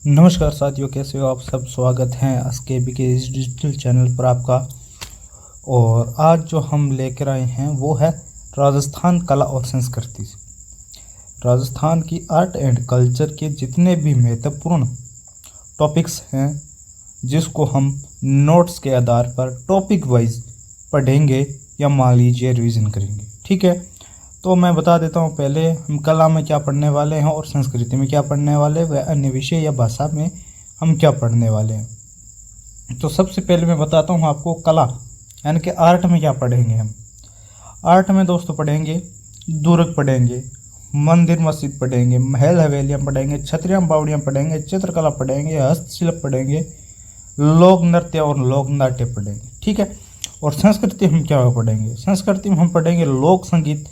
नमस्कार साथियों, कैसे हो आप सब। स्वागत है एसकेबी के इस डिजिटल चैनल पर आपका। और आज जो हम लेकर आए हैं वो है राजस्थान कला और संस्कृति। राजस्थान की आर्ट एंड कल्चर के जितने भी महत्वपूर्ण टॉपिक्स हैं जिसको हम नोट्स के आधार पर टॉपिक वाइज पढ़ेंगे या मान लीजिए रिवीजन करेंगे। ठीक है, तो मैं बता देता हूँ पहले हम कला में क्या पढ़ने वाले हैं और संस्कृति में क्या पढ़ने वाले हैं, वह अन्य विषय या भाषा में हम क्या पढ़ने वाले हैं। तो सबसे पहले मैं बताता हूँ आपको कला यानी कि आर्ट में क्या पढ़ेंगे हम। आर्ट में दोस्तों पढ़ेंगे दुर्ग पढ़ेंगे, मंदिर मस्जिद पढ़ेंगे, महल हवेलियाँ पढ़ेंगे, छतरियाँ बावड़ियाँ पढ़ेंगे, चित्रकला पढ़ेंगे, हस्तशिल्प पढ़ेंगे, लोक नृत्य और लोक नाट्य पढ़ेंगे। ठीक है, और संस्कृति हम क्या पढ़ेंगे। संस्कृति में हम पढ़ेंगे लोक संगीत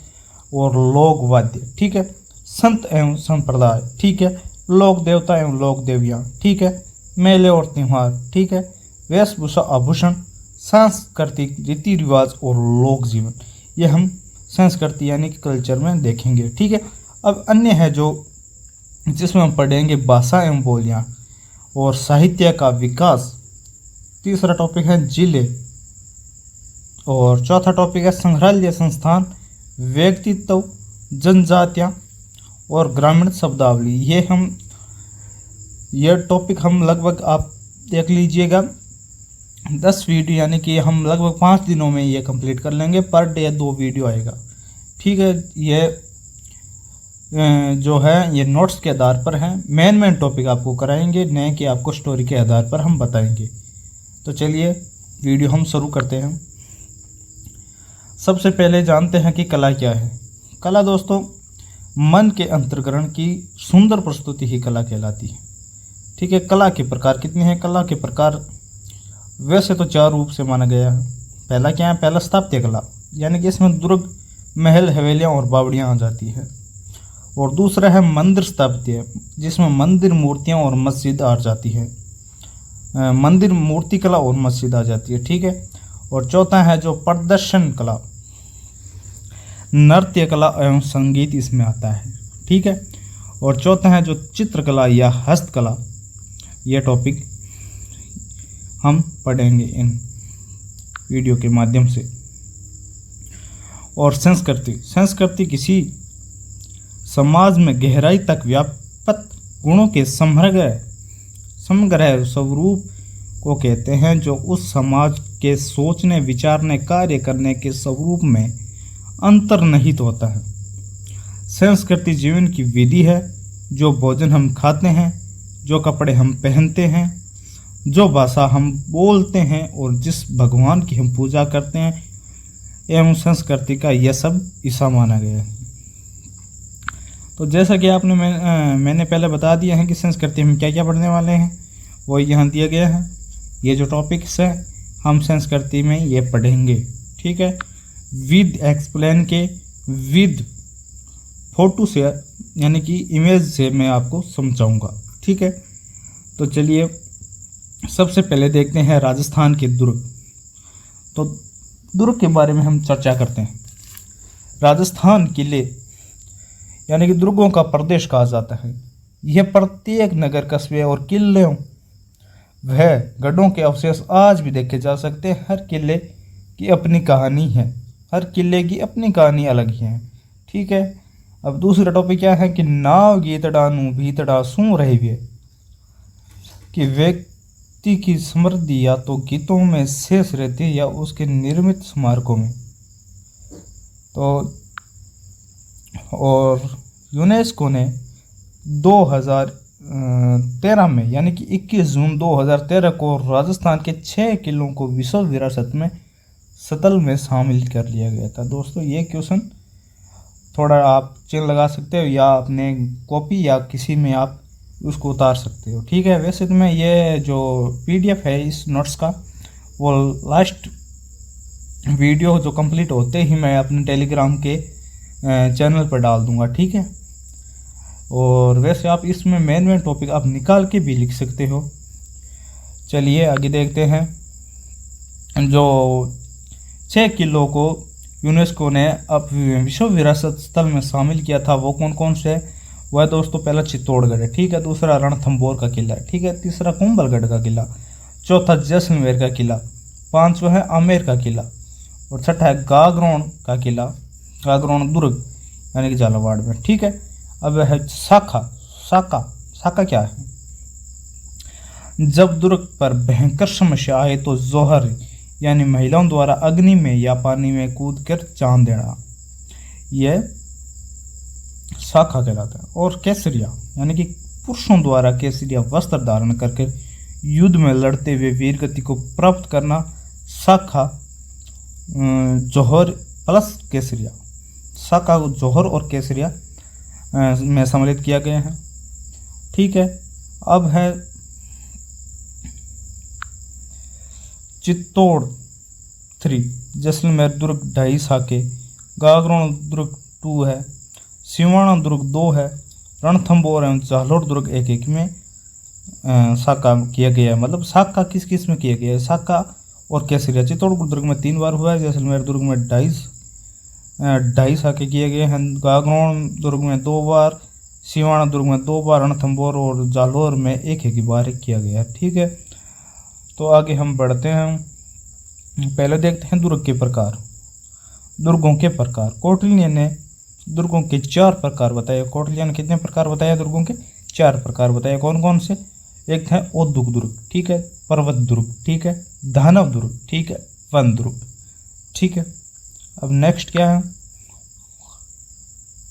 और लोक वाद्य। ठीक है, संत एवं संप्रदाय। ठीक है, लोक देवता एवं लोक देवियाँ। ठीक है, मेले और त्यौहार। ठीक है, वेशभूषा आभूषण, सांस्कृतिक रीति रिवाज और लोक जीवन, ये हम संस्कृति यानी कि कल्चर में देखेंगे। ठीक है, अब अन्य है जो जिसमें हम पढ़ेंगे भाषा एवं बोलियाँ और साहित्य का विकास। तीसरा टॉपिक है जिले और चौथा टॉपिक है संग्रहालय संस्थान, व्यक्तित्व, जनजातियाँ और ग्रामीण शब्दावली। ये टॉपिक हम लगभग आप देख लीजिएगा 10 वीडियो यानी कि हम लगभग 5 दिनों में ये कंप्लीट कर लेंगे। पर डे 2 वीडियो आएगा। ठीक है, ये जो है ये नोट्स के आधार पर हैं। मेन टॉपिक आपको कराएंगे, नए कि आपको स्टोरी के आधार पर हम बताएंगे। तो चलिए वीडियो हम शुरू करते हैं। सबसे पहले जानते हैं कि कला क्या है। कला दोस्तों मन के अंतर्ग्रहण की सुंदर प्रस्तुति ही कला कहलाती है। ठीक है, कला के प्रकार कितने हैं। कला के प्रकार वैसे तो 4 रूप से माना गया है। पहला क्या है, पहला स्थापत्य कला यानी कि इसमें दुर्ग, महल हवेलियाँ और बावड़ियाँ आ जाती है। और दूसरा है मंदिर स्थापत्य जिसमें मंदिर मूर्तियाँ और मस्जिद आ जाती है। मंदिर मूर्ति कला और मस्जिद आ जाती है। ठीक है, और चौथा है जो प्रदर्शन कला, नृत्य कला एवं संगीत इसमें आता है। ठीक है, और चौथा है जो चित्रकला या हस्तकला। यह टॉपिक हम पढ़ेंगे इन वीडियो के माध्यम से। और संस्कृति किसी समाज में गहराई तक व्याप्त गुणों के समग्र स्वरूप को कहते हैं जो उस समाज के सोचने, विचारने, कार्य करने के स्वरूप में अंतर्निहित होता है। संस्कृति जीवन की विधि है। जो भोजन हम खाते हैं, जो कपड़े हम पहनते हैं, जो भाषा हम बोलते हैं और जिस भगवान की हम पूजा करते हैं एवं संस्कृति का यह सब हिस्सा माना गया है। तो जैसा कि मैंने पहले बता दिया है कि संस्कृति में क्या क्या पढ़ने वाले हैं, वो यहाँ दिया गया है। ये जो टॉपिक्स है हम संस्कृति में ये पढ़ेंगे। ठीक है, विद एक्सप्लेन के विद फोटो से यानी कि इमेज से मैं आपको समझाऊंगा। ठीक है, तो चलिए सबसे पहले देखते हैं राजस्थान के दुर्ग। तो दुर्ग के बारे में हम चर्चा करते हैं। राजस्थान किले यानी कि दुर्गों का प्रदेश कहा जाता है। यह प्रत्येक नगर, कस्बे और किले वह गढ़ों के अवशेष आज भी देखे जा सकते हैं। हर किले की अपनी कहानी है, हर किले की अपनी कहानी अलग ही है। ठीक है, अब दूसरा टॉपिक क्या है कि नाव गीतड़ा नू भीतड़ा सू रही वे, कि व्यक्ति की समृद्धि या तो गीतों में शेष रहती है या उसके निर्मित स्मारकों में। तो और यूनेस्को ने 2013 में यानी कि 21 जून 2013 को राजस्थान के 6 किलों को विश्व विरासत में सतल में शामिल कर लिया गया था। दोस्तों ये क्वेश्चन थोड़ा आप चिन्ह लगा सकते हो या अपने कॉपी या किसी में आप उसको उतार सकते हो। ठीक है, वैसे तो मैं ये जो PDF है इस नोट्स का वो लास्ट वीडियो जो कंप्लीट होते ही मैं अपने टेलीग्राम के चैनल पर डाल दूंगा। ठीक है, और वैसे आप इसमें मेन टॉपिक आप निकाल के भी लिख सकते हो। चलिए आगे देखते हैं। जो 6 किलो को यूनेस्को ने अब विश्व विरासत स्थल में शामिल किया था वो कौन कौन से। वह दोस्तों पहला चित्तौड़गढ़ है, ठीक है। दूसरा रणथंभौर का किला है, ठीक है। तीसरा कुंभलगढ़ का किला। चौथा जैसलमेर का किला। पांचवा है आमेर का किला। और छठा है गागरोन का किला, गागरोन दुर्ग यानी कि झालावाड़ में, ठीक है। अब है साका। साका साका क्या है? जब दुर्ग पर भयंकर समस्या आए तो जोहर यानी महिलाओं द्वारा अग्नि में या पानी में कूदकर जान देना, यह साका कहलाता है। और केसरिया यानी कि पुरुषों द्वारा केसरिया वस्त्र धारण करके युद्ध में लड़ते हुए वीर गति को प्राप्त करना, साका। जौहर प्लस केसरिया, साका जौहर और केसरिया में सम्मिलित किया गया है, ठीक है। अब है चित्तौड़ 3, जैसलमेर दुर्ग 2.5 साके, गागरोन दुर्ग 2 है, सिवाना दुर्ग 2 है, रणथंभौर एवं जालोर दुर्ग 1 में साका किया गया है। मतलब साका किस किस में किया गया है? साका और केसरिया। चित्तौड़गढ़ दुर्ग में 3 बार हुआ है, जैसलमेर दुर्ग में 2.5 साके किए गए हैं, गागरोन दुर्ग में 2 बार, सिवाना दुर्ग में 2 बार, रणथंभौर और जालोर में 1 बार किया गया है, ठीक है। तो आगे हम बढ़ते हैं। पहले देखते हैं दुर्ग के प्रकार। दुर्गों के प्रकार, कौटिल्य ने दुर्गों के 4 प्रकार बताए। कौटिल्य ने कितने प्रकार बताए? दुर्गों के 4 प्रकार बताए। कौन कौन से? एक है औद्योग दुर्ग, ठीक है, पर्वत दुर्ग, ठीक है, दानव दुर्ग, ठीक है, वन दुर्ग, ठीक है। अब नेक्स्ट क्या है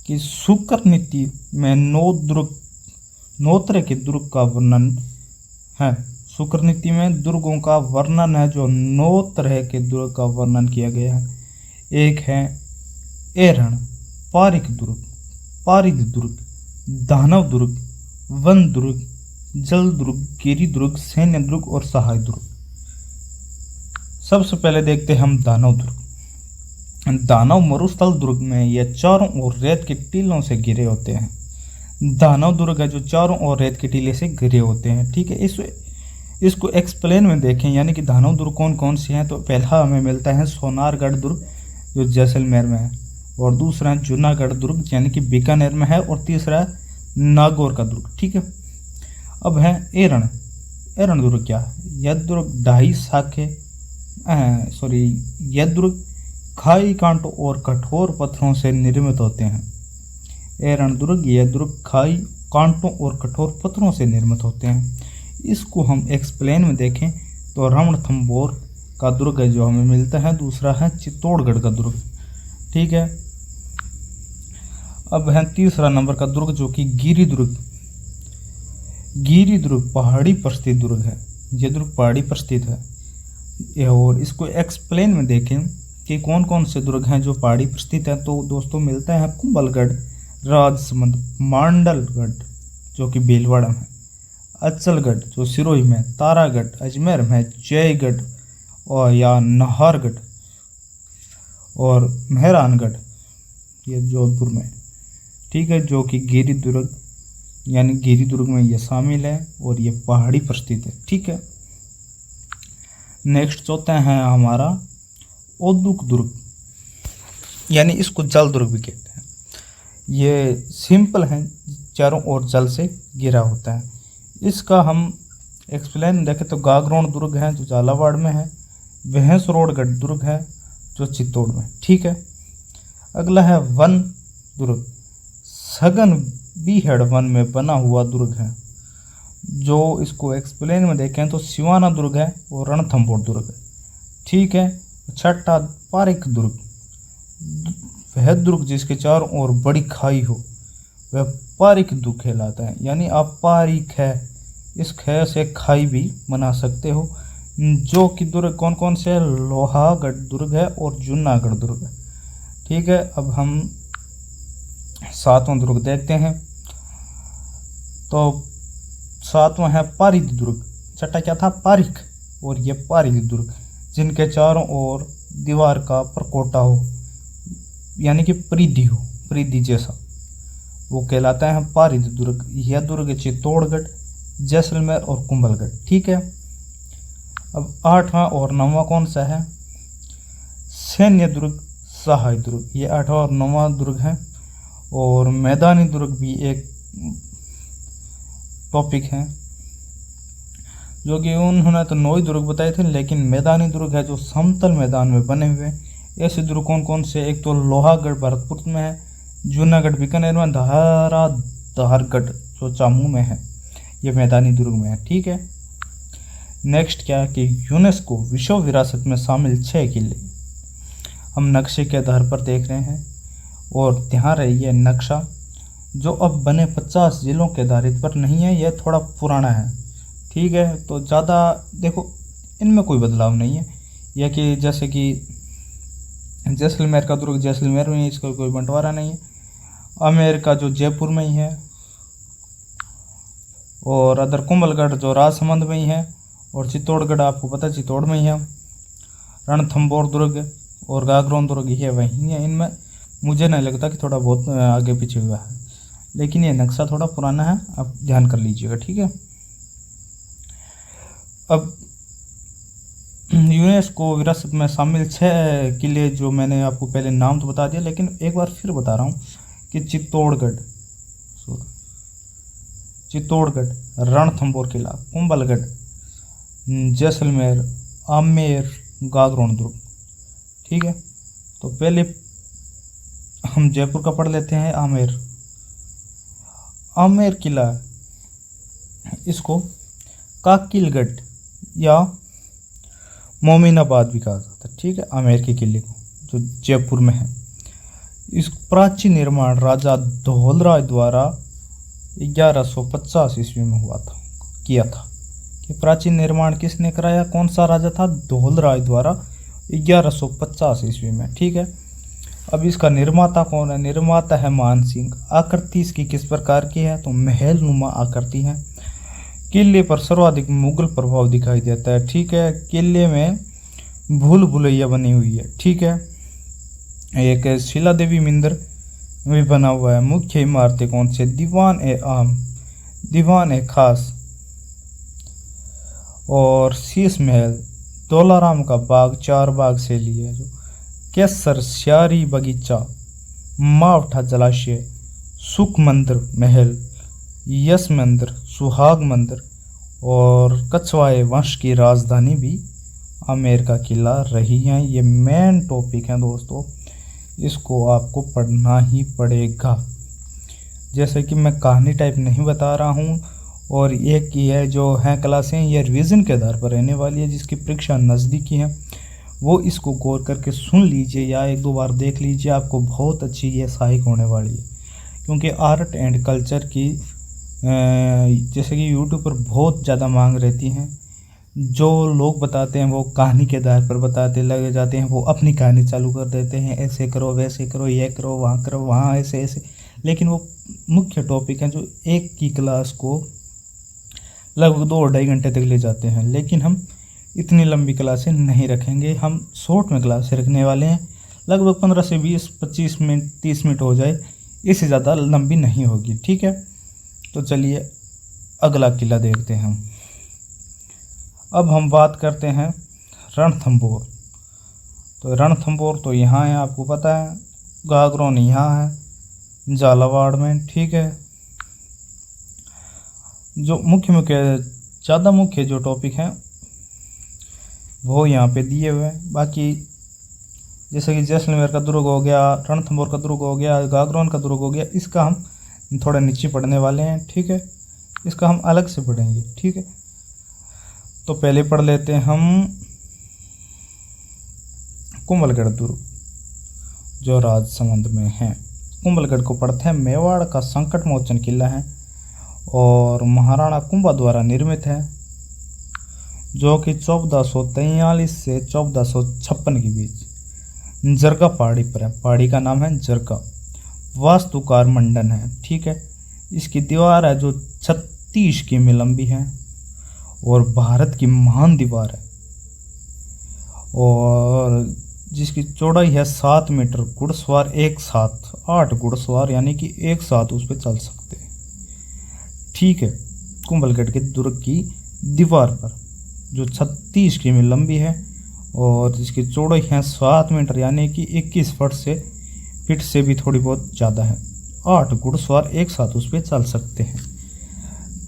कि शुक्र नीति में 9 तरह के दुर्ग का वर्णन है। शुक्र नीति में दुर्गों का वर्णन है, जो 9 तरह के दुर्ग का वर्णन किया गया है। एक है एरण, पारिक दुर्ग, पारिद दुर्ग, दानव दुर्ग, वन दुर्ग, जल दुर्ग, गिरि दुर्ग, सैन्य दुर्ग और सहाय दुर्ग। सबसे पहले देखते हैं हम दानव दुर्ग। दानव मरुस्थल दुर्ग में यह चारों ओर रेत के टीलों से घिरे होते हैं। दानव दुर्ग है जो चारों ओर रेत के टीले से घिरे होते हैं, ठीक है। इसको एक्सप्लेन में देखें, यानी कि दानव दुर्ग कौन कौन से हैं। तो पहला हमें मिलता है सोनारगढ़ दुर्ग जो जैसलमेर में है, और दूसरा जूनागढ़ दुर्ग यानी कि बीकानेर में है, और तीसरा नागौर का दुर्ग, ठीक है। अब है एरण। एरण दुर्ग क्या है? यह दुर्ग 2.5 साके यह दुर्ग खाई कांटों और कठोर पत्थरों से निर्मित होते हैं। एरण दुर्ग, यह दुर्ग खाई कांटों और कठोर पत्थरों से निर्मित होते हैं। इसको हम एक्सप्लेन में देखें तो रणथंभौर का दुर्ग है जो हमें मिलता है। दूसरा है चित्तौड़गढ़ का दुर्ग, ठीक है। अब है तीसरा नंबर का दुर्ग जो कि गिरि दुर्ग। गिरि दुर्ग पहाड़ी पर स्थित दुर्ग है। यह दुर्ग पहाड़ी पर स्थित है। और इसको एक्सप्लेन में देखें कि कौन कौन से दुर्ग हैं जो पहाड़ी पर स्थित हैं। तो दोस्तों मिलता है कुंभलगढ़, राजसमंद, मांडलगढ़ जो कि भीलवाड़ा में, अचलगढ़ जो सिरोही में, तारागढ़ अजमेर में, जयगढ़ और या नाहरगढ़ और मेहरानगढ़ ये जोधपुर में, ठीक है, जो कि गिरि दुर्ग यानी गिरि दुर्ग में ये शामिल है और ये पहाड़ी पर स्थित है, ठीक है। नेक्स्ट चौथा है हमारा औद्योग दुर्ग, यानी इसको जल दुर्ग भी कहते हैं। ये सिंपल है, चारों ओर जल से घिरा होता है। इसका हम एक्सप्लेन देखें तो गागरोन दुर्ग है जो झालावाड़ में है, भैंसरोडगढ़ दुर्ग है जो चित्तौड़ में, ठीक है। अगला है वन दुर्ग। सघन बीहड़ वन में बना हुआ दुर्ग है। जो इसको एक्सप्लेन में देखें तो सिवाना दुर्ग है और रणथंभौर दुर्ग है, ठीक है। छठा पारिक दुर्ग। वह दुर्ग जिसके चारों ओर बड़ी खाई हो वह पारिक दुर्ग कहलाता है, यानी आप पारिक है, इस ख से खाई भी बना सकते हो। जो कि दुर्ग कौन कौन से? लोहागढ़ दुर्ग है और जूनागढ़ दुर्ग है, ठीक है। अब हम 7वां दुर्ग देखते हैं। तो 7वां है पारिद दुर्ग। छठा क्या था? पारिक, और ये पारिद दुर्ग जिनके चारों ओर दीवार का परकोटा हो, यानी कि परिधि हो, परिधि जैसा, वो कहलाता है पारिद दुर्ग। यह दुर्ग चित्तौड़गढ़, जैसलमेर और कुंभलगढ़, ठीक है। अब 8वां और 9वां कौन सा है? सैन्य दुर्ग, सहाय दुर्ग। ये 8वां और 9वां दुर्ग है। और मैदानी दुर्ग भी एक टॉपिक हैं, जो कि उन्होंने तो 9 ही दुर्ग बताए थे, लेकिन मैदानी दुर्ग है जो समतल मैदान में बने हुए हैं। ऐसे दुर्ग कौन कौन से? एक तो लोहागढ़ भरतपुर में है, जूनागढ़ बीकानेर में, धारगढ़ जो चामू में है, ये मैदानी दुर्ग में है। ठीक है, नेक्स्ट क्या है कि यूनेस्को विश्व विरासत में शामिल 6 किले हम नक्शे के आधार पर देख रहे हैं। और ध्यान रहे ये नक्शा जो अब बने 50 जिलों के आधारित पर नहीं है, यह थोड़ा पुराना है। ठीक है, तो ज़्यादा देखो इनमें कोई बदलाव नहीं है। यह कि जैसे कि जैसलमेर का दुर्ग जैसलमेर में ही, इसका कोई बंटवारा नहीं है। आमेर का जो जयपुर में ही है, और अदर कुंभलगढ़ जो राजसमंद में ही है, और चित्तौड़गढ़ आपको पता है चित्तौड़ में ही है। रणथंभौर दुर्ग और गागरोन दुर्ग ये वहीं है। इनमें मुझे नहीं लगता कि थोड़ा बहुत आगे पीछे हुआ है, लेकिन ये नक्शा थोड़ा पुराना है, आप ध्यान कर लीजिएगा। ठीक है, अब यूनेस्को विरासत में शामिल 6 किले जो मैंने आपको पहले नाम तो बता दिया, लेकिन एक बार फिर बता रहा हूँ कि चित्तौड़गढ़, रणथंभौर किला, कुंभलगढ़, जैसलमेर, आमेर, गागरोन दुर्ग। ठीक है, तो पहले हम जयपुर का पढ़ लेते हैं। आमेर किला, इसको काकिलगढ़ या मोमिनाबाद भी कहा जाता है। ठीक है, आमेर के किले को जो जयपुर में है, इस प्राचीन निर्माण राजा धौलराय द्वारा 1150 ईस्वी में किया था। कि प्राचीन निर्माण किसने कराया? कौन सा राजा था? धौलराय द्वारा 1150 ईस्वी में। ठीक है, अब इसका निर्माता कौन है? निर्माता है मान सिंह। आकृति इसकी किस प्रकार की है? तो महल नुमा आकृति है। किले पर सर्वाधिक मुगल प्रभाव दिखाई देता है। ठीक है, किले में भूल भुलैया बनी हुई है। ठीक है, एक शिला देवी मंदिर भी बना हुआ है। मुख्य इमारतें कौन से? दीवान ए खास और शीश महल, दौलाराम का बाग, 4 बाग से लिया, जो केसर श्यारी बगीचा, मावठा जलाशय, सुख मंदिर महल, यश मंदिर, सुहाग मंदिर और कछवाए वंश की राजधानी भी आमेर का किला रही है। ये मेन टॉपिक है दोस्तों, इसको आपको पढ़ना ही पड़ेगा। जैसे कि मैं कहानी टाइप नहीं बता रहा हूँ, और एक की है जो है क्लासें, ये रिवीजन के आधार पर रहने वाली है। जिसकी परीक्षा नज़दीकी है वो इसको गौर करके सुन लीजिए या 1-2 बार देख लीजिए, आपको बहुत अच्छी ये सहायक होने वाली है। क्योंकि आर्ट एंड कल्चर की जैसे कि यूट्यूब पर बहुत ज़्यादा मांग रहती हैं। जो लोग बताते हैं वो कहानी के आधार पर बताते लगे जाते हैं, वो अपनी कहानी चालू कर देते हैं, ऐसे करो वैसे करो, ये करो वहाँ ऐसे ऐसे। लेकिन वो मुख्य टॉपिक हैं जो एक की क्लास को लगभग 2-2.5 घंटे तक ले जाते हैं। लेकिन हम इतनी लंबी क्लासें नहीं रखेंगे, हम शॉर्ट में क्लासें रखने वाले हैं। लगभग 15 से 20-25 मिनट 30 मिनट हो जाए, इससे ज़्यादा लंबी नहीं होगी। ठीक है, तो चलिए अगला किला देखते हैं। अब हम बात करते हैं रणथंभौर। तो रणथंभौर तो यहाँ है, आपको पता है। गागरोन यहाँ है झालावाड़ में। ठीक है, जो ज़्यादा मुख्य जो टॉपिक हैं वो यहाँ पे दिए हुए हैं। बाकी जैसे कि जैसलमेर का दुर्ग हो गया, रणथंभौर का दुर्ग हो गया, गागरोन का दुर्ग हो गया, इसका हम थोड़ा नीचे पढ़ने वाले हैं। ठीक है, इसका हम अलग से पढ़ेंगे। ठीक है, तो पहले पढ़ लेते हैं हम कुंभलगढ़ दुर्ग जो राजसमंद में है। कुंभलगढ़ को पढ़ते हैं। मेवाड़ का संकट मोचन किला है और महाराणा कुंभा द्वारा निर्मित है, जो कि 1443 से 1456 के बीच जरगा पहाड़ी पर है। पहाड़ी का नाम है जरगा। वास्तुकार मंडन है। ठीक है, इसकी दीवार है जो 36 किमी लंबी है और भारत की महान दीवार है, और जिसकी चौड़ाई है 7 मीटर। घुड़सवार एक साथ 8 घुड़सवार यानी कि एक साथ उस पर चल सकते हैं। ठीक है, कुंभलगढ़ के दुर्ग की दीवार पर जो 36 किमी लंबी है और जिसकी चौड़ाई है 7 मीटर यानी कि 21 फीट से भी थोड़ी बहुत ज़्यादा है। 8 घुड़सवार एक साथ उस पर चल सकते हैं।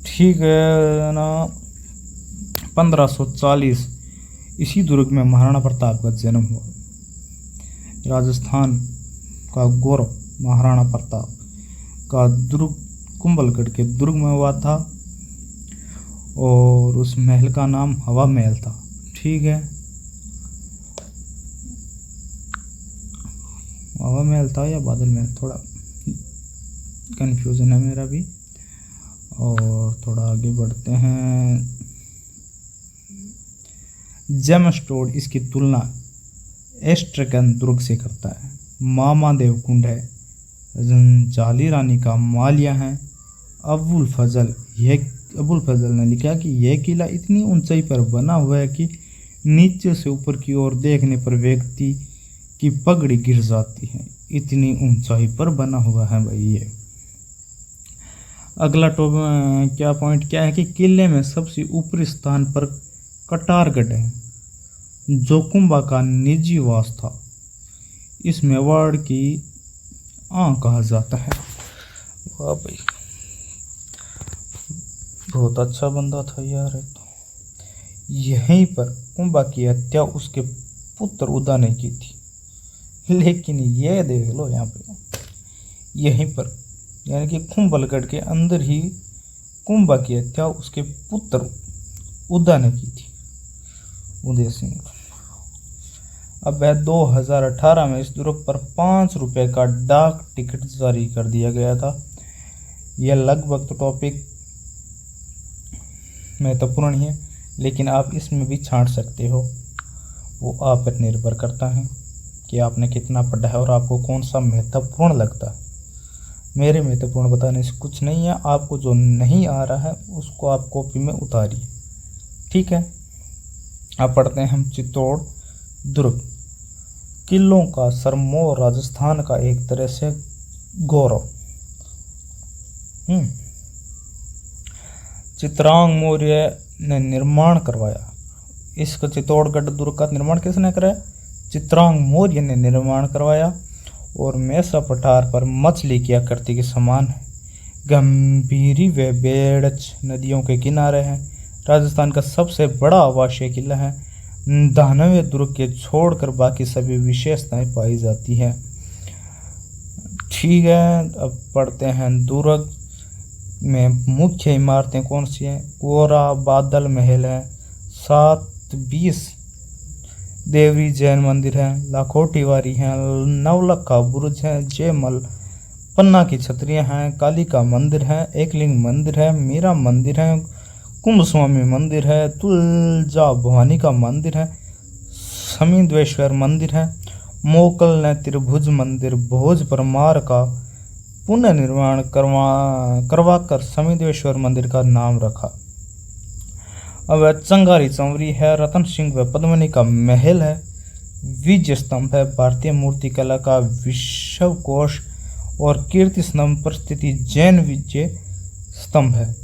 ठीक है ना। 1540 इसी दुर्ग में महाराणा प्रताप का जन्म हुआ। राजस्थान का गौरव महाराणा प्रताप का दुर्ग कुंभलगढ़ के दुर्ग में हुआ था और उस महल का नाम हवा महल था। ठीक है, हवा महल था या बादल महल, थोड़ा कंफ्यूजन है मेरा भी। और थोड़ा आगे बढ़ते हैं। जेमस्टोड इसकी तुलना एस्ट्रकन दुर्ग से करता है। मामादेव कुंड है, जाली रानी का मालिया है। अबुल फजल ने लिखा कि यह किला इतनी ऊंचाई पर बना हुआ है कि नीचे से ऊपर की ओर देखने पर व्यक्ति की पगड़ी गिर जाती है, इतनी ऊंचाई पर बना हुआ है भाई ये। अगला पॉइंट क्या है कि किले में सबसे ऊपरी स्थान पर कटारगढ़ है, जो कुंभा का निजी वास था। इस मेवाड़ की कहा जाता है। वाह भाई, बहुत अच्छा बंदा था यार। तो यहीं पर कुंभा की हत्या उसके पुत्र उदा ने की थी। लेकिन ये देख लो यहाँ पे, यहीं पर यानी कि कुंभलगढ़ के अंदर ही कुंभा की हत्या उसके पुत्र उदा ने की थी, उदय सिंह। अब 2018 में इस दुर्ग पर 5 रुपए का डाक टिकट जारी कर दिया गया था। यह लगभग तो टॉपिक महत्वपूर्ण ही है, लेकिन आप इसमें भी छांट सकते हो, वो आप पर निर्भर करता है कि आपने कितना पढ़ा है और आपको कौन सा महत्वपूर्ण लगता है। मेरे महत्वपूर्ण बताने से कुछ नहीं है, आपको जो नहीं आ रहा है उसको आप कॉपी में उतारिए। ठीक है, अब पढ़ते हैं हम चित्तौड़ दुर्ग। किलों का सरमोर राजस्थान का एक तरह से गौरव। चित्रांग मौर्य ने निर्माण करवाया। इसका चित्तौड़गढ़ दुर्ग का निर्माण किसने कराया? चित्रांग मौर्य ने निर्माण करवाया। और मैसा पठार पर मछली की आकृति के समान है। गंभीरी व बेड़च नदियों के किनारे है। राजस्थान का सबसे बड़ा आवासीय किला है। 99 दुर्ग के छोड़कर बाकी सभी विशेषताएं पाई जाती है। ठीक है, अब पढ़ते हैं दुर्ग में मुख्य इमारतें कौन सी हैं। कोरा बादल महल है, 720 देवरी जैन मंदिर है, लाखोटीवारी है, नवलखा बुर्ज है, जयमल पन्ना की छतरियां हैं, काली का मंदिर है, एकलिंग मंदिर है, मीरा मंदिर है, कुंभस्वामी मंदिर है, तुलजा भवानी का मंदिर है, समीद्वेश्वर मंदिर है। मोकल ने त्रिभुज मंदिर भोज परमार का पुनर्निर्माण करवाकर समीदेश्वर मंदिर का नाम रखा। अब चंगारी चंवरी है, रतन सिंह व पद्मनी का महल है, विजय स्तंभ है, भारतीय मूर्ति कला का विश्व कोश और कीर्ति स्तंभ पर स्थित जैन विजय स्तंभ है।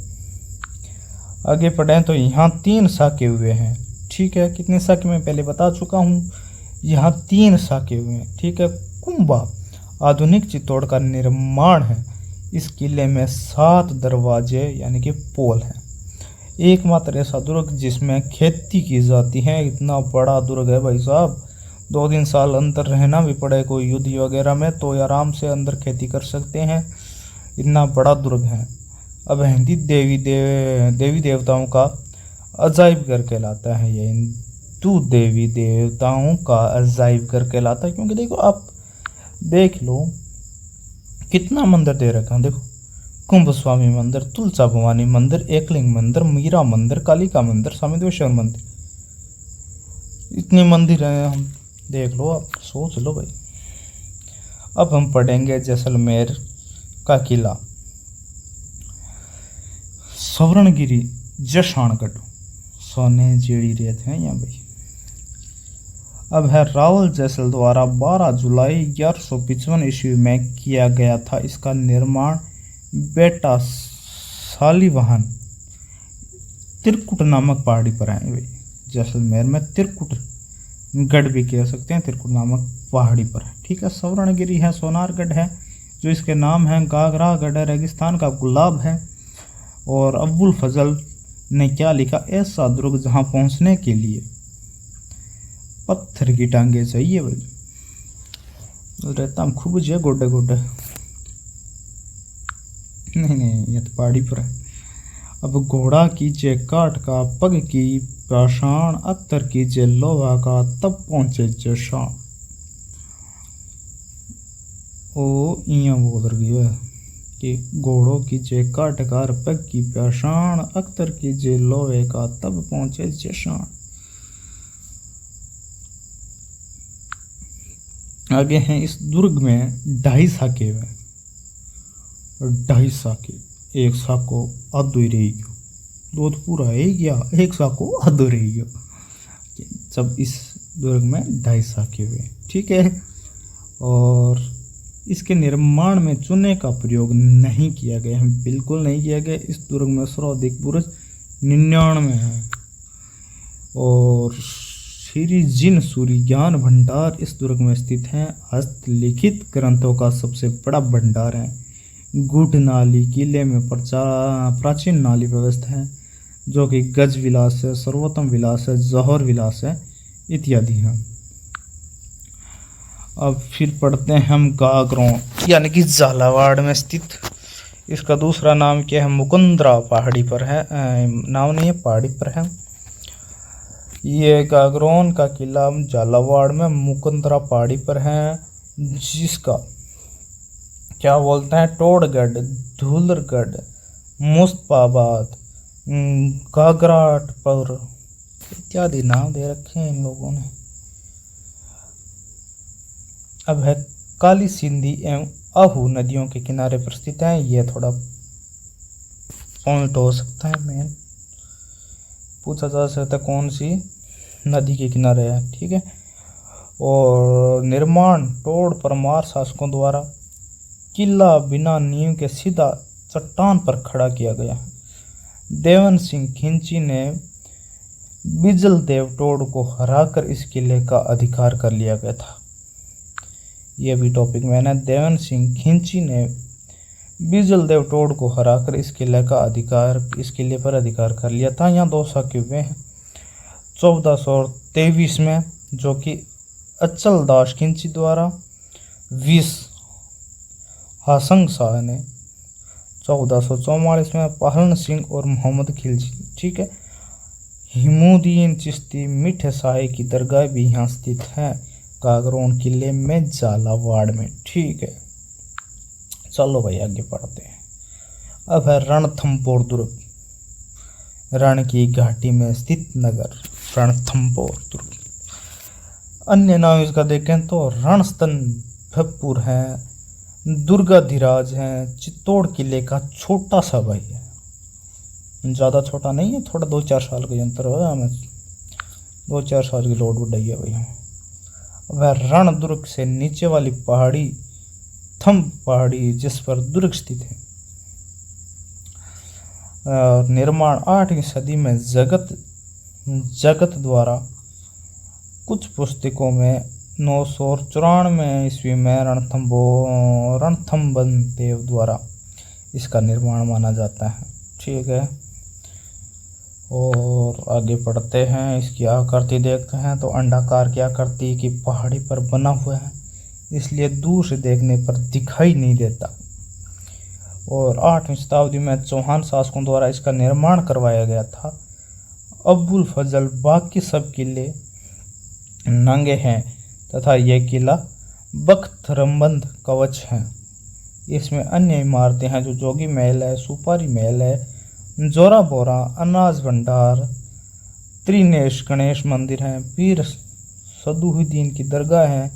आगे पढ़ें तो यहाँ 3 साके हुए हैं। ठीक है, कितने साके मैं पहले बता चुका हूँ, यहाँ 3 साके हुए हैं। ठीक है, कुंभा आधुनिक चित्तौड़ का निर्माण है। इस किले में 7 दरवाजे यानी कि पोल हैं। एकमात्र ऐसा दुर्ग जिसमें खेती की जाती है। इतना बड़ा दुर्ग है भाई साहब, 2-3 साल अंदर रहना भी पड़े कोई युद्ध वगैरह में तो आराम से अंदर खेती कर सकते हैं, इतना बड़ा दुर्ग है। अब हिंदी देवी देवताओं का अजायब घर कहलाता है। ये हिंदू देवी देवताओं का अजायब घर कहलाता है, क्योंकि देखो आप देख लो कितना मंदिर दे रखा है। देखो, कुंभस्वामी मंदिर, तुलसा भवानी मंदिर, एकलिंग मंदिर, मीरा मंदिर, कालिका मंदिर, समीदेश्वर मंदिर, इतने मंदिर हैं। हम देख लो, आप सोच लो भाई। अब हम पढ़ेंगे जैसलमेर का किला। सवर्णगिरी जशानगढ़ सोने जेड़ी रेत है यहाँ भाई। अब है रावल जैसल द्वारा 12 जुलाई 1155 ईस्वी में किया गया था। इसका निर्माण बेटा सालीवाहन तिरकुट नामक पहाड़ी पर है भाई। जैसलमेर में तिरकुट गढ़ भी कह सकते हैं, तिरकुट नामक पहाड़ी पर है। ठीक है, सवर्णगिरी है, सोनारगढ़ है, जो इसके नाम हैं गागरा गढ़ रेगिस्तान का गुलाब है। और अब्बुल फजल ने क्या लिखा, ऐसा दुर्ग जहां पहुंचने के लिए पत्थर की टांगे चाहिए भाई, रहता हम खूब जे गोडे गोडे। नहीं ये तो पहाड़ी पर है। अब घोड़ा कीजिए काट का पग की पाषाण, अख्तर कीजिए लोहा का तब पहुंचे जशान। ओ इया बोल रही है कि घोड़ों कीजिए काट कार पग की पाषाण, अख्तर कीजिए लोहे का तब पहुंचे जशान। आगे हैं, इस दुर्ग में 2.5 साके हैं, 2.5 साके, एक साको आधो ही रही गयो, दूध पूरा है गया, एक साको आधो रही गयो। जब इस दुर्ग में 2.5 साके हुए, ठीक है। और इसके निर्माण में चूने का प्रयोग नहीं किया गया है, बिल्कुल नहीं किया गया। इस दुर्ग में सर्वाधिक बुरुज 99 है। और श्री जिन सूर्य ज्ञान भंडार इस दुर्ग में स्थित है। हस्तलिखित ग्रंथों का सबसे बड़ा भंडार है। गुढ़ नाली किले में प्राचीन नाली व्यवस्था है, जो कि गज विलास है, सर्वोत्तम विलास है, जौहर विलास है इत्यादि हैं। अब फिर पढ़ते हैं हम गागरों, यानी कि झालावाड़ में स्थित। इसका दूसरा नाम क्या है, मुकुंदरा पहाड़ी पर है, नाम नहीं है, पहाड़ी पर है। ये गागरोन का किला झालावाड़ में मुकुंदरा पहाड़ी पर है, जिसका क्या बोलते हैं, टोड़गढ़, धूलरगढ़, मुस्तफाबाद, गागराटपुर इत्यादि नाम दे रखे हैं इन लोगों ने। अब है काली सिंधी एवं आहू नदियों के किनारे पर स्थित है। यह थोड़ा पॉइंट हो सकता है, मेन पूछा जा सकता है कौन सी नदी के किनारे है, ठीक है। और निर्माण टोड़ परमार शासकों द्वारा किला बिना नींव के सीधा चट्टान पर खड़ा किया गया है। देवन सिंह खिंची ने बिजल देव टोड़ को हराकर इस किले का अधिकार कर लिया गया था। यह भी टॉपिक में है। देवन सिंह खिंची ने बिजल देव टोड़ को हराकर इस किले पर अधिकार कर लिया था। यहाँ 2 साके हुए हैं 1423 में, जो कि अचल दास खिंची द्वारा 20 हासंग शाह ने 1444 में, पहलन सिंह और मोहम्मद खिलजी, ठीक है। हिमुद्दीन चिश्ती मीठे शाही की दरगाह भी यहाँ स्थित है, गागरोन किले में झालावाड़ में, ठीक है। चलो भाई आगे पढ़ते हैं। अब है रणथंभौर दुर्ग, रण की घाटी में स्थित नगर रणथंभौर दुर्ग। अन्य नाम इसका देखें तो रणस्तंभपुर है, दुर्गाधिराज है, चित्तौड़ किले का छोटा सा भाई है, ज़्यादा छोटा नहीं है, थोड़ा 2-4 साल का अंतर है, हमें 2-4 साल की लोड बढ़ाई है भाई। वह रण दुर्ग से नीचे वाली पहाड़ी थंब पहाड़ी, जिस पर दुर्ग स्थित है। निर्माण 8वीं सदी में जगत द्वारा, कुछ पुस्तकों में 994 ईस्वी में रणथंभन देव द्वारा इसका निर्माण माना जाता है, ठीक है। और आगे पढ़ते हैं, इसकी आकृति देखते हैं तो अंडाकार की आकृति की पहाड़ी पर बना हुआ है, इसलिए दूर से देखने पर दिखाई नहीं देता। और 8वीं शताब्दी में चौहान शासकों द्वारा इसका निर्माण करवाया गया था। अब्बुल फजल बाकी सब किले नंगे हैं तथा यह किला बख्तरबंद कवच है। इसमें अन्य इमारतें हैं, जो जोगी महल है, सुपारी महल है, जोरा बोरा, अनाज भंडार, त्रिनेश गणेश मंदिर है, पीर सदुद्दीन की दरगाह है,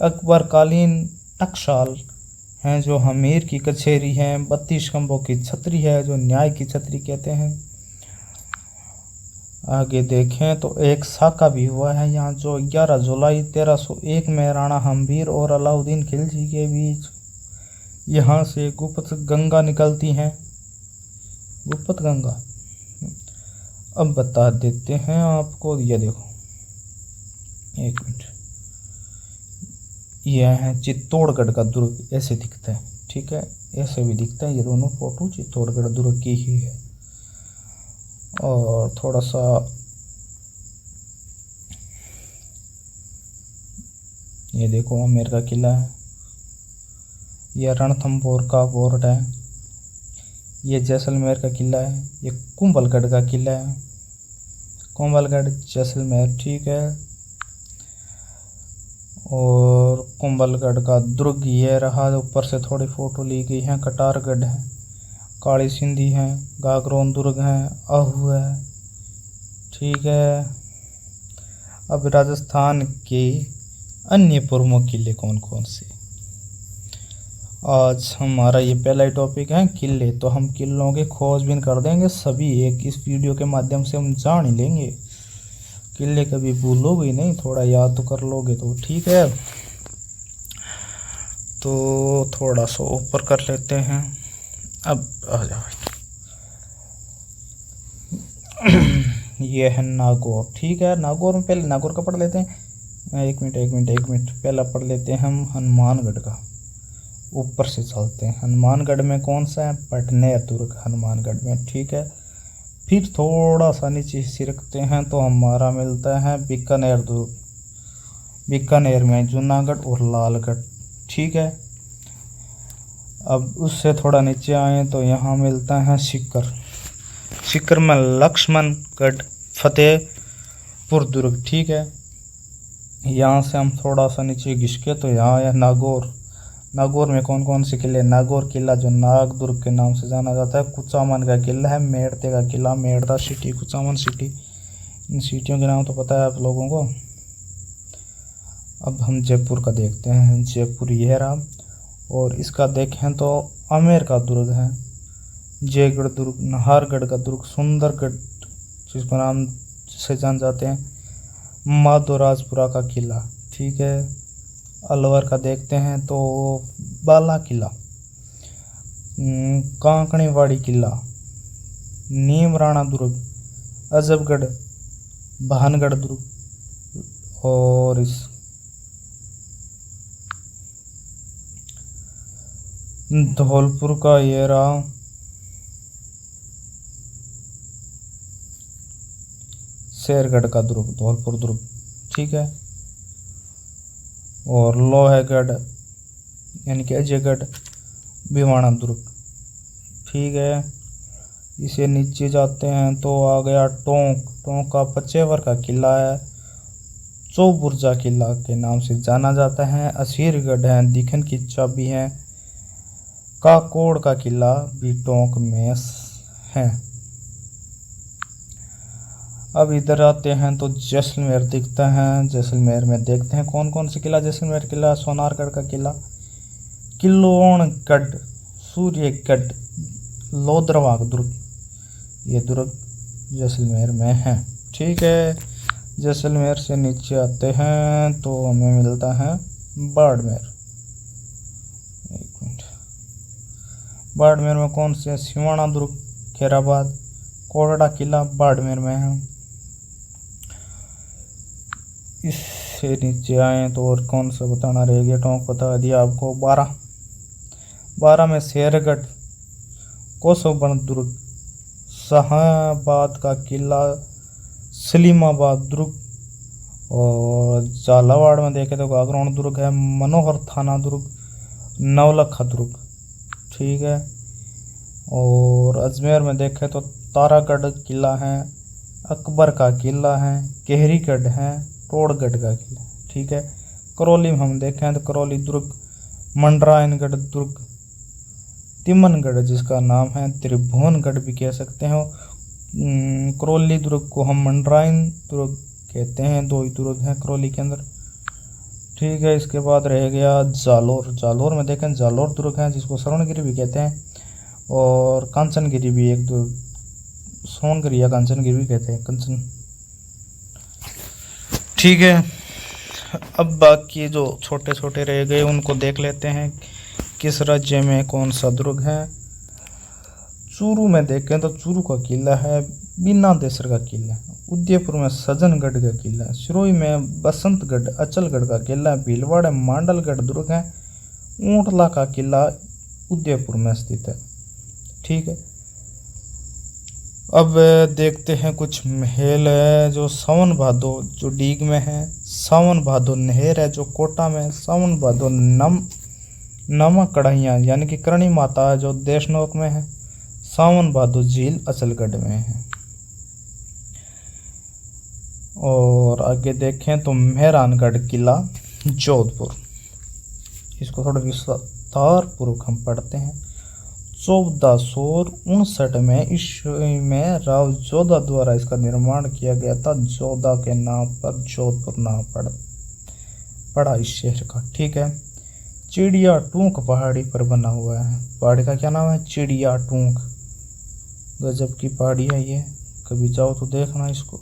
अकबर कालीन टकसाल हैं, जो हमीर की कचहरी है, 32 खंभों की छतरी है, जो न्याय की छतरी कहते हैं। आगे देखें तो एक साका भी हुआ है यहाँ, जो 11 जुलाई 1301 में राणा हम्बीर और अलाउद्दीन खिलजी के बीच यहाँ से गुप्त गंगा निकलती हैं, गुप्त गंगा। अब बता देते हैं आपको, ये देखो 1 मिनट, यह है चित्तौड़गढ़ का दुर्ग, ऐसे दिखता है, ठीक। ठीक है, ऐसे भी दिखता है। ये दोनों फोटो चित्तौड़गढ़ दुर्ग की ही है। और थोड़ा सा ये देखो आमेर का किला है, यह रणथंभौर का फोर्ट है, ये जैसलमेर का किला है, ये कुंभलगढ़ का किला है, कुंभलगढ़ जैसलमेर, ठीक है। और कुंभलगढ़ का दुर्ग ये रहा, ऊपर से थोड़ी फोटो ली गई है। कटारगढ़ है, काली सिंधी है, गागरोन दुर्ग है, आहू है, ठीक है। अब राजस्थान के अन्य प्रमुख किले कौन कौन से, आज हमारा ये पहला ही टॉपिक है किले। तो हम किलों के खोजबीन कर देंगे सभी, एक इस वीडियो के माध्यम से हम जान ही लेंगे। किले कभी भूलोगे नहीं, थोड़ा याद तो कर लोगे तो ठीक है। तो थोड़ा सा ऊपर कर लेते हैं। अब आ जाओ ये है नागौर, ठीक है। नागौर में पहले नागौर का पढ़ लेते हैं। एक मिनट पहला पढ़ लेते हैं हम हनुमानगढ़ का। ऊपर से चलते हैं, हनुमानगढ़ में कौन सा है, पटनेर दुर्ग हनुमानगढ़ में, ठीक है। फिर थोड़ा सा नीचे सिरकते हैं तो हमारा मिलता है बीकानेर दुर्ग, बीकानेर में जूनागढ़ और लालगढ़, ठीक है। अब उससे थोड़ा नीचे आए तो यहाँ मिलता है सीकर, सीकर में लक्ष्मणगढ़ फतेहपुर दुर्ग, ठीक है। यहाँ से हम थोड़ा सा नीचे घिसके तो यहाँ है नागौर। नागौर में कौन कौन से किले, नागौर किला जो नाग दुर्ग के नाम से जाना जाता है, कुचामन का किला है, मेड़ते का किला, मेड़ता सिटी, कुचामन सिटी, इन सिटियों के नाम तो पता है आप लोगों को। अब हम जयपुर का देखते हैं, जयपुर यह रहा। और इसका देखें तो आमेर का दुर्ग है, जयगढ़ दुर्ग, नाहरगढ़ का दुर्ग, सुंदरगढ़ जिसको नाम से जान जाते हैं, माधोराजपुरा का किला, ठीक है। अलवर का देखते हैं तो बाला किला, कांकणीवाड़ी किला, नीमराणा दुर्ग, अजबगढ़, भानगढ़ दुर्ग। और इस धौलपुर का ये रहा शेरगढ़ का दुर्ग, धौलपुर दुर्ग, ठीक है। और लोहेगढ़ यानी कि अजयगढ़, भिवाना दुर्ग, ठीक है। इसे नीचे जाते हैं तो आ गया टोंक, टोंक का पचेवर का किला है, चौबुर्जा किला के नाम से जाना जाता है। असीरगढ़ है, दिखन की चाबी है, काकोड़ का किला भी टोंक में है। अब इधर आते हैं तो जैसलमेर दिखता है, जैसलमेर में देखते हैं कौन कौन से किला। जैसलमेर किला, सोनारगढ़ का किला, किलोणगढ़, सूर्यगढ़, लोद्रवा दुर्ग, ये दुर्ग जैसलमेर में है, ठीक है। जैसलमेर से नीचे आते हैं तो हमें मिलता है बाड़मेर। एक मिनट, बाड़मेर में कौन से, सिवाना दुर्ग, खैराबाद, कोरड़ा किला बाड़मेर में है। इससे नीचे आए तो और कौन सा बताना रह गया, टोंक बता दिया आपको। 12 में शेरगढ़, कोसोबन दुर्ग, शाहाबाद का किला, सलीमाबाद दुर्ग। और झालावाड़ में देखे तो गागरोन दुर्ग है, मनोहर थाना दुर्ग, नवलखा दुर्ग, ठीक है। और अजमेर में देखे तो तारागढ़ किला है, अकबर का किला है, केहरीगढ़ है, टोड़गढ़ का किला, ठीक है। करौली में हम देखें तो करौली दुर्ग, मंडरायनगढ़ दुर्ग, तिमनगढ़ जिसका नाम है त्रिभुवनगढ़ भी कह सकते हैं। करौली दुर्ग को हम मंडरायन दुर्ग कहते हैं, 2 ही दुर्ग हैं करौली के अंदर, ठीक है। इसके बाद रह गया जालोर, जालोर में देखें जालोर दुर्ग है जिसको श्रवणगिरी भी कहते हैं, और कांचनगिरी भी एक दुर्ग, सोनगिरी या कांचनगिरी भी कहते हैं, कंचन, ठीक है। अब बाकी जो छोटे छोटे रह गए उनको देख लेते हैं, किस राज्य में कौन सा दुर्ग है। चूरू में देखें तो चूरू का किला है, बीना देसर का किला है, उदयपुर में सज्जनगढ़ का किला है, सिरोही में बसंतगढ़ अचलगढ़ का किला है, भीलवाड़ा में मांडलगढ़ दुर्ग है, ऊंटला का किला उदयपुर में स्थित है। ठीक है, अब देखते हैं कुछ महल है जो सावन भादो जो डीग में है, सावन भादो नहर है जो कोटा में है, सावन भादो नमक कढ़ाइयाँ यानी कि करणी माता जो देशनोक में है, सावन भादो झील अचलगढ़ में है। और आगे देखें तो मेहरानगढ़ किला जोधपुर, इसको थोड़ा विस्तार पूर्वक हम पढ़ते हैं। 1459 में ईस्वी में राव जोधा द्वारा इसका निर्माण किया गया था। जोधा के नाम पर जोधपुर नाम पड़ा इस शहर का। ठीक है, चिड़िया टूंक पहाड़ी पर बना हुआ है। पहाड़ी का क्या नाम है? चिड़िया टूंक। गजब की पहाड़ी है ये, कभी जाओ तो देखना इसको।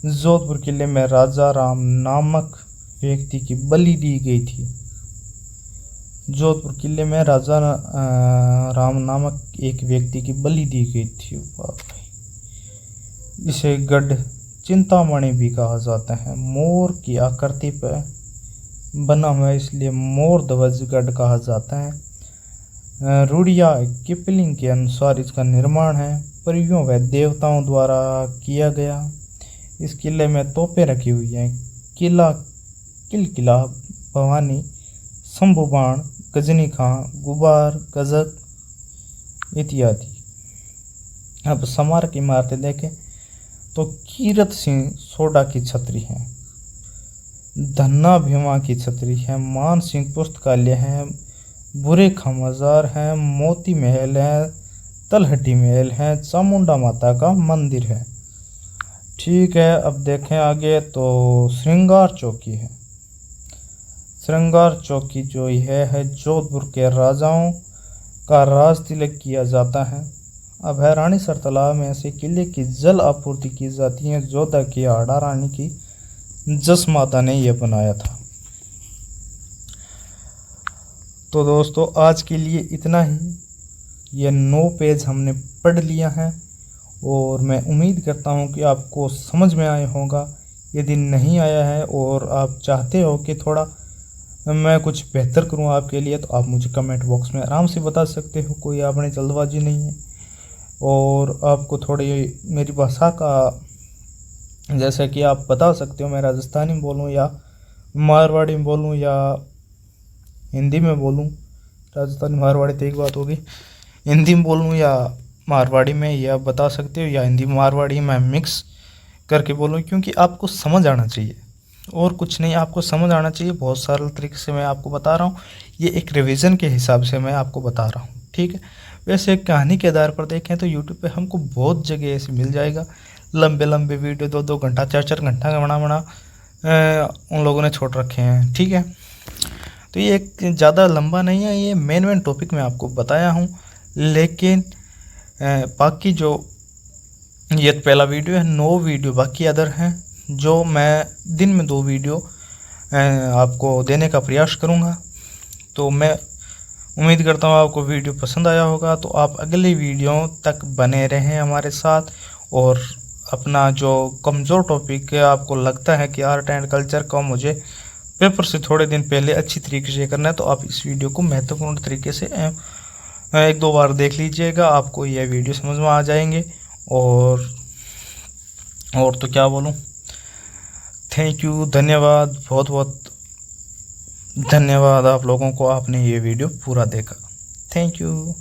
जोधपुर किले में राजा राम नामक व्यक्ति की बलि दी गई थी। जोधपुर किले में राजा राम नामक एक व्यक्ति की बलि दी गई थी। इसे गढ़ चिंतामणि भी कहा जाता है। मोर की आकृति पर बना हुआ है इसलिए मोर ध्वज गढ़ कहा जाता है। रुड़िया किपलिंग के अनुसार इसका निर्माण है परियों व देवताओं द्वारा किया गया। इस किले में तोपें रखी हुई हैं। किला भवानी, शंभुबाण, गजनी खां, गुबार, गजक इत्यादि। अब स्मारक इमारतें देखें तो कीरत सिंह सोडा की छतरी है, धन्ना भीमा की छतरी है, मान सिंह पुस्तकालय है, बुरे खां मजार है, मोती महल है, तलहटी महल है, चामुंडा माता का मंदिर है। ठीक है, अब देखें आगे तो श्रृंगार चौकी है। श्रृंगार चौकी जो है जोधपुर के राजाओं का राज तिलक किया जाता है। अब है रानीसर तालाब में से किले की जल आपूर्ति की जाती है। जोधा की आड़ा रानी की जसमाता ने यह बनाया था। तो दोस्तों आज के लिए इतना ही। ये 9 पेज हमने पढ़ लिया है और मैं उम्मीद करता हूँ कि आपको समझ में आया होगा। यदि नहीं आया है और आप चाहते हो कि थोड़ा मैं कुछ बेहतर करूं आपके लिए, तो आप मुझे कमेंट बॉक्स में आराम से बता सकते हो। कोई आपने जल्दबाजी नहीं है। और आपको थोड़ी मेरी भाषा का जैसा कि आप बता सकते हो, मैं राजस्थानी बोलूं या मारवाड़ी में बोलूं या हिंदी में बोलूं। राजस्थानी मारवाड़ी तो एक बात होगी, हिंदी में बोलूं या मारवाड़ी में, या बता सकते हो, या हिंदी मारवाड़ी में मिक्स करके बोलूं, क्योंकि आपको समझ आना चाहिए और कुछ नहीं, आपको समझ आना चाहिए। बहुत सरल तरीके से मैं आपको बता रहा हूँ। ये एक रिवीजन के हिसाब से मैं आपको बता रहा हूँ। ठीक है, वैसे एक कहानी के आधार पर देखें तो यूट्यूब पे हमको बहुत जगह ऐसे मिल जाएगा। लंबे लंबे वीडियो 2-2 घंटा 4-4 घंटा का बना उन लोगों ने छोड़ रखे हैं। ठीक है, तो ये एक ज़्यादा लंबा नहीं है, ये मेन टॉपिक मैं आपको बताया हूँ। लेकिन बाकी जो ये पहला वीडियो है, 9 वीडियो बाकी अदर हैं जो मैं दिन में 2 वीडियो आपको देने का प्रयास करूंगा। तो मैं उम्मीद करता हूं आपको वीडियो पसंद आया होगा। तो आप अगले वीडियो तक बने रहें हमारे साथ। और अपना जो कमज़ोर टॉपिक है, आपको लगता है कि आर्ट एंड कल्चर का मुझे पेपर से थोड़े दिन पहले अच्छी तरीके से करना है, तो आप इस वीडियो को महत्वपूर्ण तरीके से 1-2 बार देख लीजिएगा। आपको यह वीडियो समझ में आ जाएंगे। और तो क्या बोलूँ, थैंक यू, धन्यवाद, बहुत बहुत धन्यवाद आप लोगों को, आपने ये वीडियो पूरा देखा। Thank you.